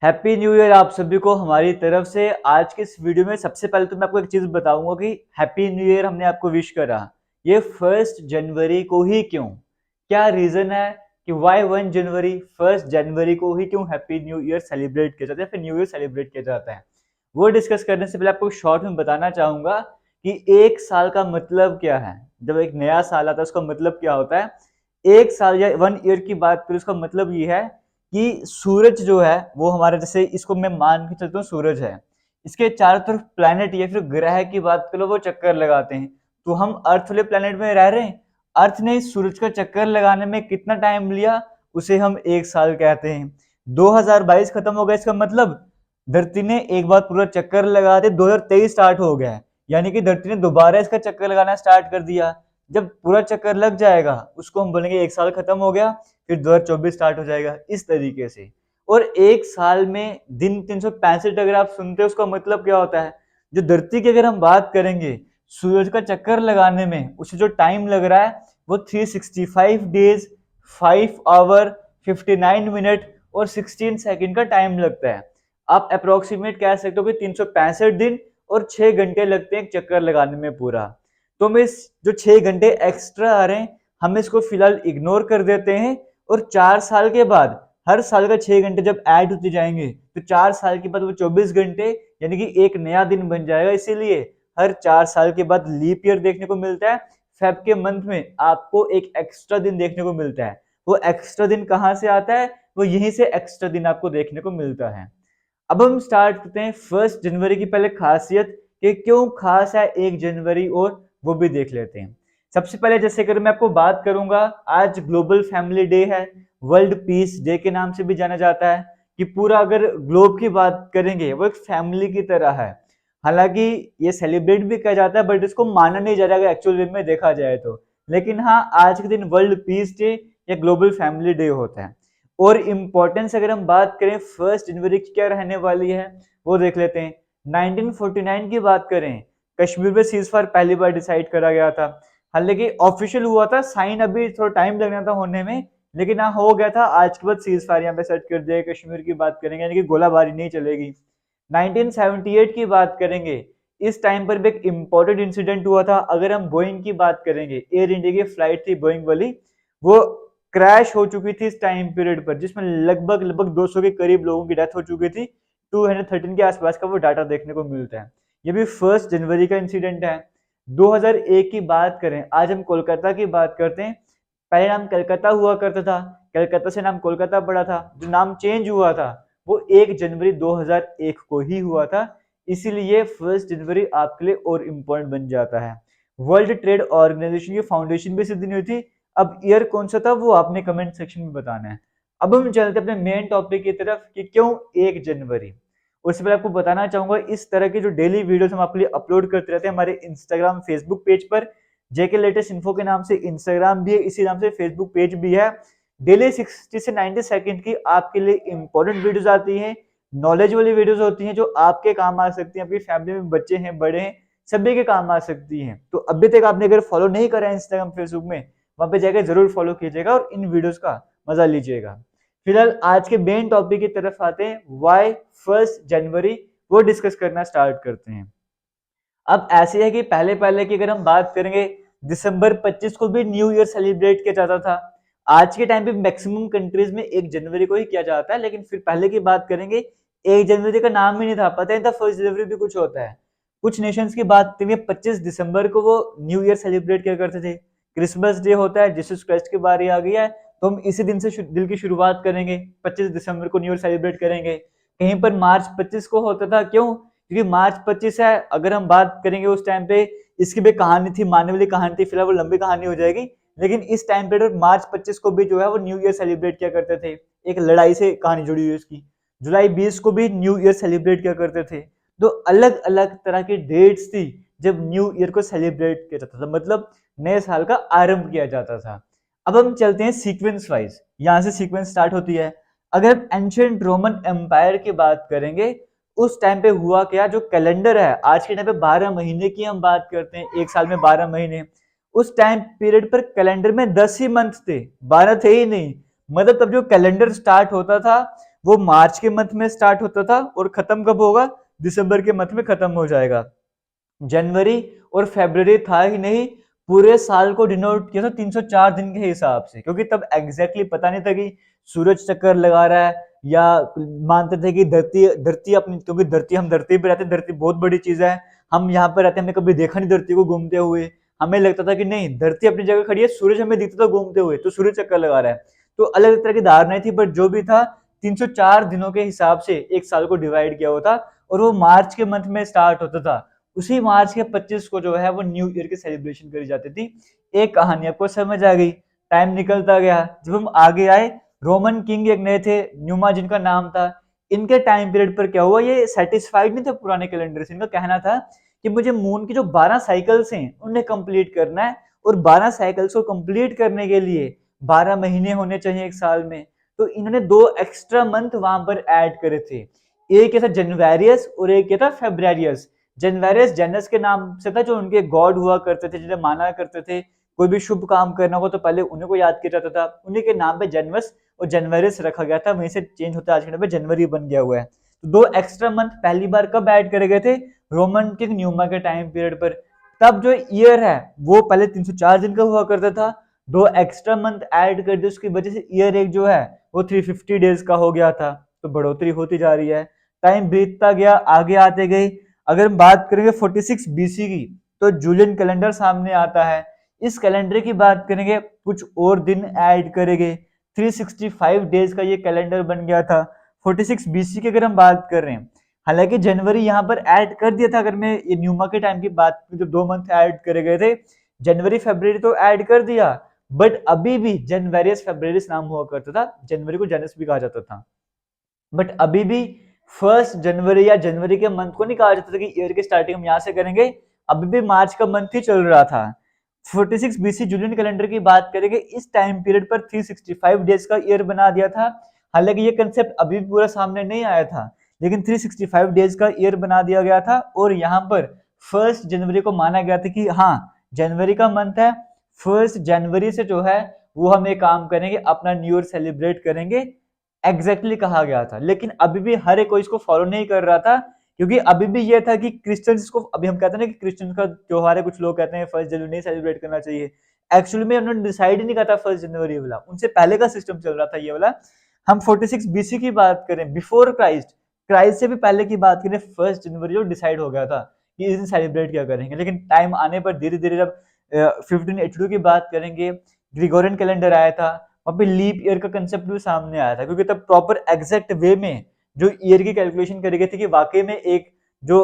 Happy new year आप सभी को हमारी तरफ से। आज के इस वीडियो में सबसे पहले तो मैं आपको एक चीज बताऊंगा कि हैप्पी न्यू ईयर हमने आपको विश करा, ये 1 जनवरी को ही क्यों, क्या रीजन है कि वाई 1 जनवरी, 1 जनवरी को ही क्यों हैप्पी न्यू ईयर सेलिब्रेट किया जाता है, फिर न्यू ईयर सेलिब्रेट किया जाता है। वो डिस्कस करने से पहले आपको शॉर्ट में बताना चाहूंगा कि एक साल का मतलब क्या है। जब एक नया साल आता है उसका मतलब क्या होता है। एक साल या 1 ईयर की बात करें उसका मतलब ये है कि सूरज जो है वो हमारा, जैसे इसको मैं मान के चलता हूँ सूरज है, इसके चारों तरफ प्लैनेट या फिर ग्रह की बात करो वो चक्कर लगाते हैं। तो हम अर्थ वाले प्लैनेट में रह रहे हैं, अर्थ ने सूरज का चक्कर लगाने में कितना टाइम लिया, उसे हम एक साल कहते हैं। 2022 खत्म हो गया, इसका मतलब धरती ने एक बार पूरा चक्कर लगा दे 2023 स्टार्ट हो गया है, यानी कि धरती ने दोबारा इसका चक्कर लगाना स्टार्ट कर दिया। जब पूरा चक्कर लग जाएगा उसको हम बोलेंगे एक साल खत्म हो गया, फिर 2024 स्टार्ट हो जाएगा इस तरीके से। और एक साल में दिन 365 अगर आप सुनते हो उसका मतलब क्या होता है। जो धरती की अगर हम बात करेंगे सूरज का चक्कर लगाने में उसे जो टाइम लग रहा है वो 365 डेज, 5 आवर, 59 मिनट और 16 सेकेंड का टाइम लगता है। आप अप्रोक्सीमेट कह सकते हो कि 365 दिन और 6 घंटे लगते हैं एक चक्कर लगाने में पूरा। तो हम इस जो 6 घंटे एक्स्ट्रा आ रहे हैं हम इसको फिलहाल इग्नोर कर देते हैं। और 4 साल के बाद हर साल का 6 घंटे जब ऐड होते जाएंगे तो 4 साल के बाद वो 24 घंटे यानी कि एक नया दिन बन जाएगा। इसीलिए हर 4 साल के बाद लीप ईयर देखने को मिलता है। फेब के मंथ में आपको एक एक्स्ट्रा दिन देखने को मिलता है। वो एक्स्ट्रा दिन कहाँ से आता है, वो यहीं से एक्स्ट्रा दिन आपको देखने को मिलता है। अब हम स्टार्ट करते हैं 1 जनवरी की पहले खासियत कि क्यों खास है 1 जनवरी, और वो भी देख लेते हैं। सबसे पहले जैसे अगर मैं आपको बात करूंगा, आज ग्लोबल फैमिली डे है, वर्ल्ड पीस डे के नाम से भी जाना जाता है। कि पूरा अगर ग्लोब की बात करेंगे वो एक फैमिली की तरह है। हालांकि ये सेलिब्रेट भी किया जाता है बट इसको माना नहीं जा रहा अगर एक्चुअल वे में देखा जाए तो। लेकिन हाँ, आज के दिन वर्ल्ड पीस डे या ग्लोबल फैमिली डे होता है। और इम्पोर्टेंस अगर हम बात करें 1 जनवरी की क्या रहने वाली है वो देख लेते हैं। 1949 की बात करें, कश्मीर में सीज फायर पहली बार डिसाइड करा गया था। हालांकि ऑफिशियल हुआ था, साइन अभी थोड़ा टाइम लगना था होने में, लेकिन हाँ हो गया था। आज के बाद सीज फायर यहाँ पे सेट कर दिया। कश्मीर की बात करेंगे यानी कि गोलाबारी नहीं चलेगी। 1978 की बात करेंगे, इस टाइम पर भी एक इम्पोर्टेंट इंसिडेंट हुआ था। अगर हम बोइंग की बात करेंगे, एयर इंडिया की फ्लाइट थी बोइंग वाली, वो क्रैश हो चुकी थी इस टाइम पीरियड पर, जिसमें लगभग लगभग 200 के करीब लोगों की डेथ हो चुकी थी। 213 के आसपास का वो डाटा देखने को मिलता है। ये भी 1 जनवरी का इंसिडेंट है। 2001 की बात करें, आज हम कोलकाता की बात करते हैं। पहले नाम कलकत्ता हुआ करता था, कलकत्ता से नाम कोलकाता पड़ा था। जो नाम चेंज हुआ था वो 1 जनवरी 2001 को ही हुआ था। इसीलिए 1 जनवरी आपके लिए और इम्पोर्टेंट बन जाता है। वर्ल्ड ट्रेड ऑर्गेनाइजेशन की फाउंडेशन भी इसी दिन हुई थी। अब ईयर कौन सा था वो आपने कमेंट सेक्शन में बताना है। अब हम चलते हैं अपने मेन टॉपिक की तरफ कि क्यों 1 जनवरी। उससे पहले आपको बताना चाहूंगा, इस तरह की जो डेली वीडियोस हम आपके लिए अपलोड करते रहते हैं हमारे इंस्टाग्राम फेसबुक पेज पर। जेके लेटेस्ट इन्फो के नाम से इंस्टाग्राम भी है, इसी नाम से फेसबुक पेज भी है। डेली 60 से 90 सेकंड की आपके लिए इंपॉर्टेंट वीडियोस आती हैं, नॉलेज वाली वीडियोस होती हैं जो आपके काम आ सकती हैं। आपकी फैमिली में बच्चे हैं, बड़े हैं, सभी के काम आ सकती हैं। तो अभी तक आपने अगर फॉलो नहीं करा है इंस्टाग्राम फेसबुक में, वहां पे जाकर जरूर फॉलो कीजिएगा और इन वीडियोस का मजा लीजिएगा। फिलहाल आज के मेन टॉपिक की तरफ आते हैं, वाई 1 जनवरी, वो डिस्कस करना स्टार्ट करते हैं। अब ऐसे है कि पहले पहले की अगर हम बात करेंगे, दिसंबर 25 को भी न्यू ईयर सेलिब्रेट किया जाता था। आज के टाइम पे मैक्सिमम कंट्रीज में 1 जनवरी को ही किया जाता है, लेकिन फिर पहले की बात करेंगे 1 जनवरी का नाम ही नहीं था, पता ही था 1 जनवरी भी कुछ होता है। कुछ नेशंस की बात करेंगे, 25 दिसंबर को वो न्यू ईयर सेलिब्रेट किया करते थे। क्रिसमस डे होता है, जीसस क्राइस्ट की बारी आ गई है तो हम इसी दिन से दिल की शुरुआत करेंगे, 25 दिसंबर को न्यू ईयर सेलिब्रेट करेंगे। कहीं पर मार्च 25 को होता था, क्यों? क्योंकि मार्च 25 है। अगर हम बात करेंगे उस टाइम पे, इसकी भी कहानी थी, मानने वाली कहानी थी, फिलहाल वो लंबी कहानी हो जाएगी। लेकिन इस टाइम पे मार्च 25 को भी जो है वो न्यू ईयर सेलिब्रेट किया करते थे। एक लड़ाई से कहानी जुड़ी हुई है इसकी। जुलाई 20 को भी न्यू ईयर सेलिब्रेट किया करते थे। तो अलग अलग तरह की डेट्स थी जब न्यू ईयर को सेलिब्रेट किया जाता था, मतलब नए साल का आरंभ किया जाता था। अब हम चलते हैं सीक्वेंस वाइज, यहां से सीक्वेंस स्टार्ट होती है। अगर हम एंशिएंट रोमन एम्पायर की बात करेंगे, उस टाइम पे हुआ क्या, जो कैलेंडर है आज के टाइम पे 12 महीने की हम बात करते हैं, एक साल में 12 महीने। उस टाइम पीरियड पर कैलेंडर में 10 ही मंथ थे, 12 थे ही नहीं। मतलब तब जो कैलेंडर स्टार्ट होता था वो मार्च के मंथ में स्टार्ट होता था और खत्म कब होगा, दिसंबर के मंथ में खत्म हो जाएगा। जनवरी और फरवरी था ही नहीं, पूरे साल को डिनोट किया था 304 दिन के हिसाब से, क्योंकि तब एग्जैक्टली पता नहीं था कि सूरज चक्कर लगा रहा है या मानते थे कि धरती धरती अपनी, क्योंकि धरती, हम धरती पे रहते हैं, धरती बहुत बड़ी चीज है, हम यहाँ पे रहते हैं, हमने कभी देखा नहीं धरती को घूमते हुए, हमें लगता था कि नहीं धरती अपनी जगह खड़ी है, सूरज हमें दिखता था घूमते हुए, तो सूरज चक्कर लगा रहा है। तो अलग तरह की धारणाएं थी, बट जो भी था 304 दिनों के हिसाब से एक साल को डिवाइड किया होता, और वो मार्च के मंथ में स्टार्ट होता था। उसी मार्च के 25 को जो है वो न्यू ईयर की सेलिब्रेशन करी जाती थी। एक कहानी आपको समझ आ गई, टाइम निकलता गया, जब हम आगे आए, रोमन किंग एक नए थे, न्यूमा जिनका नाम था, इनके टाइम पीरियड पर क्या हुआ, ये सेटिस्फाइड नहीं थे पुराने कैलेंडर से। इनका कहना था कि मुझे मून की जो 12 साइकिल्स हैं उन्हें कंप्लीट करना है, और 12 साइकिल्स को कंप्लीट करने के लिए 12 महीने होने चाहिए एक साल में। तो इन्होंने 2 एक्स्ट्रा मंथ वहां पर ऐड करे थे, एक ये था जनवरियस और एक ये था फेब्रुअरियस। जनवरियस जेनस के नाम से था, जो उनके गॉड हुआ करते थे, जिन्हें माना करते थे, कोई भी शुभ काम करना हो तो पहले उन्हीं को याद किया जाता था, उन्हीं के नाम पे जनवस और जनवरियस रखा गया था, वहीं से चेंज होता है आज के टाइम पे जनवरी बन गया हुआ है। तो 2 एक्स्ट्रा मंथ पहली बार कब ऐड करे गए थे, रोमन किंग न्यूमा के टाइम पीरियड पर। तब जो ईयर है वो पहले 304 दिन का हुआ करता था, 2 एक्स्ट्रा मंथ ऐड कर दिए, उसकी वजह से ईयर एक जो है वो 350 डेज का हो गया था। तो बढ़ोतरी होती जा रही है, टाइम बीतता गया, आगे आते गए। अगर हम बात करेंगे 46 बीसी की, तो जूलियन कैलेंडर सामने आता है। इस कैलेंडर की बात करेंगे, कुछ और दिन ऐड करेंगे, 365 डेज का ये कैलेंडर बन गया था 46 बीसी की अगर हम बात कर रहे हैं। हालांकि जनवरी यहाँ पर ऐड कर दिया था, अगर मैं ये न्यूमा के टाइम की बात करूं, तो 2 मंथ ऐड करे गए थे, जनवरी फरवरी तो ऐड कर दिया, बट अभी भी जनवरियस फेब्रुअरिस नाम हुआ करता था, जनवरी को जनस भी कहा जाता था, बट अभी भी 1 जनवरी या जनवरी के मंथ को नहीं कहा जाता था कि ईयर की स्टार्टिंग हम यहाँ से करेंगे, अभी भी मार्च का मंथ ही चल रहा था। 46 बीसी जूलियन कैलेंडर की बात करेंगे, इस टाइम पीरियड पर 365 डेज का ईयर बना दिया था। हालांकि ये कंसेप्ट अभी भी पूरा सामने नहीं आया था, लेकिन 365 डेज का ईयर बना दिया गया था, और यहाँ पर 1 जनवरी को माना गया था कि हाँ जनवरी का मंथ है, 1 जनवरी से जो है वो हम एक काम करेंगे, अपना न्यू ईयर सेलिब्रेट करेंगे, एग्जैक्टली कहा गया था। लेकिन अभी भी हर एक कोई इसको फॉलो नहीं कर रहा था, क्योंकि अभी भी ये था कि क्रिश्चियंस इसको, अभी हम कहते हैं ना कि क्रिश्चियंस का त्योहार है, कुछ लोग कहते हैं 1 जनवरी नहीं सेलिब्रेट करना चाहिए। एक्चुअली में उन्होंने डिसाइड ही नहीं कहा था 1 जनवरी वाला, उनसे पहले का सिस्टम चल रहा था ये वाला। हम 46 बीसी की बात करें, बिफोर क्राइस्ट, क्राइस्ट से भी पहले की बात करें, 1 जनवरी जो डिसाइड हो गया था कि इस दिन सेलिब्रेट क्या करेंगे। लेकिन टाइम आने पर धीरे धीरे जब 1582 की बात करेंगे, ग्रिगोरियन कैलेंडर आया था, वहां पे लीप ईयर का कंसेप्ट भी सामने आया था, क्योंकि तब प्रॉपर एग्जैक्ट वे में जो ईयर की कैलकुलेशन करी गई थी कि वाकई में एक जो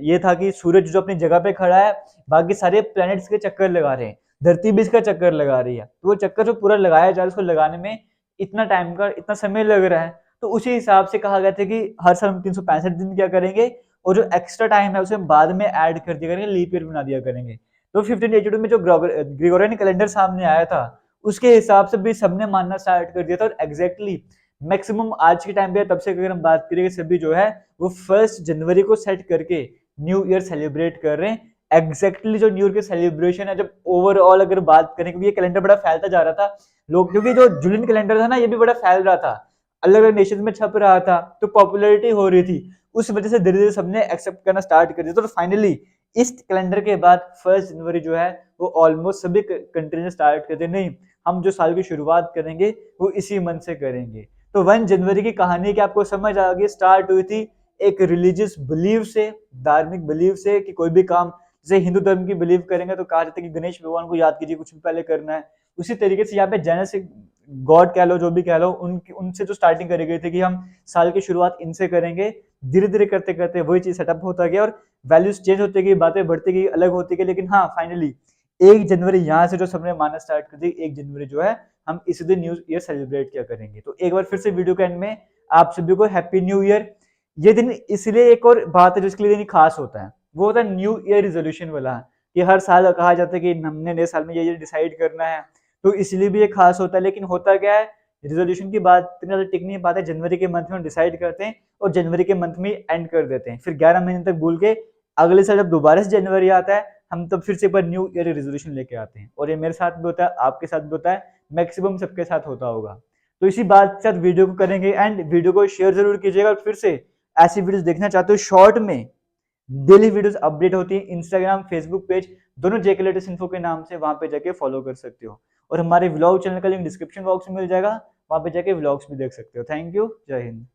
ये था कि सूरज जो अपनी जगह पे खड़ा है, बाकी सारे प्लैनेट्स के चक्कर लगा रहे हैं, धरती भी इसका चक्कर लगा रही है, तो वो चक्कर जो पूरा लगाया जाए, उसको लगाने में इतना टाइम का इतना समय लग रहा है। तो उसी हिसाब से कहा गया था कि हर साल हम 365 दिन क्या करेंगे, और जो एक्स्ट्रा टाइम है उसे हम बाद में ऐड कर दिया करेंगे, लीप ईयर बना दिया करेंगे। तो 1582 में जो ग्रिगोरियन कैलेंडर सामने आया था, उसके हिसाब से भी सबने मानना स्टार्ट कर दिया था, और एग्जैक्टली मैक्सिमम आज के टाइम पे तब से अगर हम बात करेंगे, सभी जो है वो 1 जनवरी को सेट करके न्यू ईयर सेलिब्रेट कर रहे हैं। एग्जैक्टली जो न्यू ईयर के सेलिब्रेशन है, जब ओवरऑल अगर बात करें, क्योंकि ये कैलेंडर बड़ा फैलता जा रहा था, लोग, क्योंकि जो जूलियन कैलेंडर था ना, ये भी बड़ा फैल रहा था, अलग अलग नेशन में छप रहा था, तो पॉपुलैरिटी हो रही थी, उस वजह से धीरे धीरे सबने एक्सेप्ट करना स्टार्ट कर दिया। तो फाइनली इस कैलेंडर के बाद 1 जनवरी जो है वो ऑलमोस्ट सभी कंट्री ने स्टार्ट कर दिया, नहीं हम जो साल की शुरुआत करेंगे वो इसी मंथ से करेंगे। तो 1 जनवरी की कहानी की आपको समझ आ गई, स्टार्ट हुई थी एक रिलीजियस बिलीव से, धार्मिक बिलीव से, कि कोई भी काम, जैसे हिंदू धर्म की बिलीव करेंगे तो कहा जाता है कि गणेश भगवान को याद कीजिए, कुछ भी पहले करना है। उसी तरीके से यहाँ पे जैन से गॉड कह लो, जो भी कह लो, उनसे जो स्टार्टिंग करी गई थी कि हम साल की शुरुआत इनसे करेंगे, धीरे धीरे करते करते वही चीज सेटअप होता गया, और वैल्यूज चेंज होती गई, बातें बढ़ती गई, अलग होती गई। लेकिन हाँ फाइनली 1 जनवरी यहाँ से जो सबने मानना स्टार्ट कर दी, 1 जनवरी जो है हम इसी दिन न्यू ईयर सेलिब्रेट क्या करेंगे। तो एक बार फिर से वीडियो के एंड में आप सभी को हैप्पी न्यू ईयर। ये दिन इसलिए एक और बात है जिसके लिए दिन खास होता है, वो होता है न्यू ईयर रिजोल्यूशन वाला, कि हर साल कहा जाता है कि हमने नए साल में ये डिसाइड करना है, तो इसलिए भी ये खास होता है। लेकिन होता क्या है, रिजोल्यूशन की बात इतनी ज्यादा टिक नहीं पाता है, जनवरी के मंथ में डिसाइड करते हैं और जनवरी के मंथ में एंड कर देते हैं, फिर 11 महीने तक भूल के अगले साल जब दोबारा से जनवरी आता है, हम तब फिर से एक बार न्यू ईयर रेजोल्यूशन लेके आते हैं। और ये मेरे साथ भी होता है, आपके साथ भी होता है, मैक्सिमम सबके साथ होता होगा। तो इसी बात के साथ वीडियो को करेंगे एंड वीडियो को शेयर जरूर कीजिएगा। और फिर से ऐसी वीडियोस देखना चाहते हो शॉर्ट में, डेली वीडियोस अपडेट होती है इंस्टाग्राम फेसबुक पेज दोनों जेके लेटेस्ट इन्फो के नाम से, वहां पे जाके फॉलो कर सकते हो। और हमारे व्लॉग चैनल का लिंक डिस्क्रिप्शन बॉक्स में मिल जाएगा, वहां पे जाके व्लॉग्स भी देख सकते हो। थैंक यू, जय हिंद।